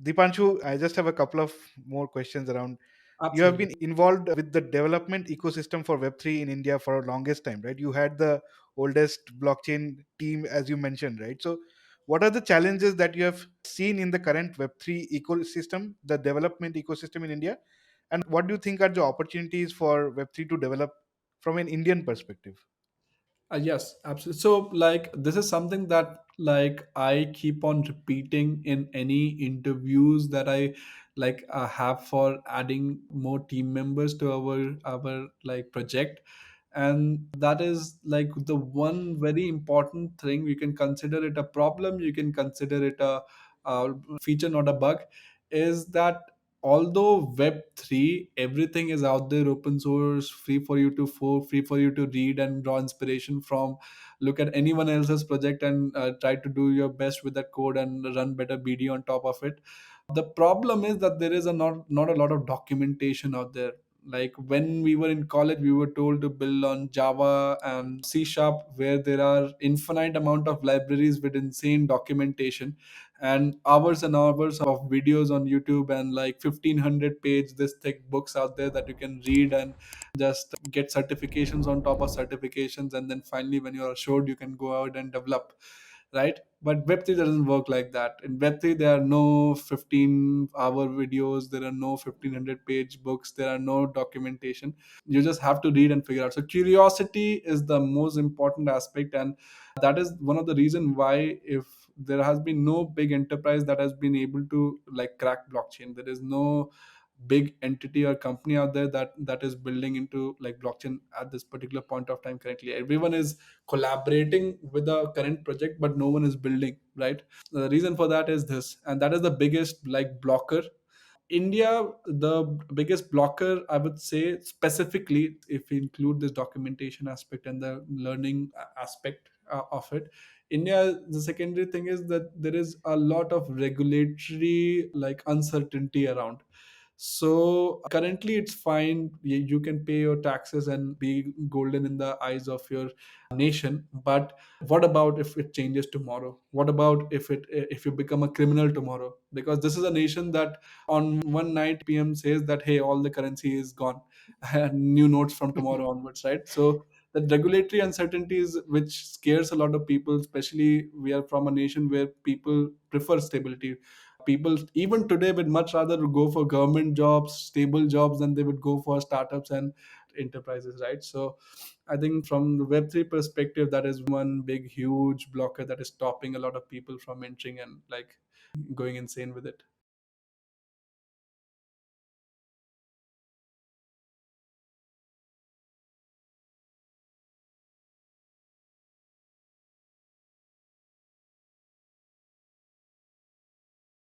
Deepanshu, I just have a couple of more questions around. You have Absolutely. been involved with the development ecosystem for Web3 in India for a longest time, right? You had the oldest blockchain team, as you mentioned, right? So, what are the challenges that you have seen in the current Web3 ecosystem, the development ecosystem in India? And what do you think are the opportunities for Web3 to develop from an Indian perspective? Yes, absolutely. So, like, this is something that I keep on repeating in any interviews that I have for adding more team members to our project, and that is like the one very important thing. You can consider it a problem. You can consider it a feature, not a bug. Is that although Web3 everything is out there, open source, free for you to read and draw inspiration from, look at anyone else's project and try to do your best with that code and run better BD on top of it. The problem is that there is not a lot of documentation out there. Like when we were in college, we were told to build on Java and C sharp, where there are infinite amount of libraries with insane documentation and hours and hours of videos on YouTube, and like 1500 page this thick books out there that you can read and just get certifications on top of certifications, and then finally when you're assured, you can go out and develop, right? But Web3 doesn't work like that. In Web3 there are no 15-hour videos, there are no 1500 page books, there are no documentation. You just have to read and figure out. So curiosity is the most important aspect, and that is one of the reason why, if there has been no big enterprise that has been able to crack blockchain, there is no big entity or company out there that is building into blockchain at this particular point of time. Currently everyone is collaborating with the current project, but no one is building, right? The reason for that is this, and that is the biggest blocker. India, the biggest blocker, I would say, specifically, if we include this documentation aspect and the learning aspect of it, India, the secondary thing is that there is a lot of regulatory uncertainty around. So currently, it's fine. You can pay your taxes and be golden in the eyes of your nation. But what about if it changes tomorrow? What about if you become a criminal tomorrow? Because this is a nation that on one night PM says that, hey, all the currency is gone, and new notes from tomorrow onwards, right? So the regulatory uncertainties, which scares a lot of people, especially we are from a nation where people prefer stability. People even today would much rather go for government jobs, stable jobs, than they would go for startups and enterprises, right? So I think from the Web3 perspective, that is one big huge blocker that is stopping a lot of people from entering and going insane with it.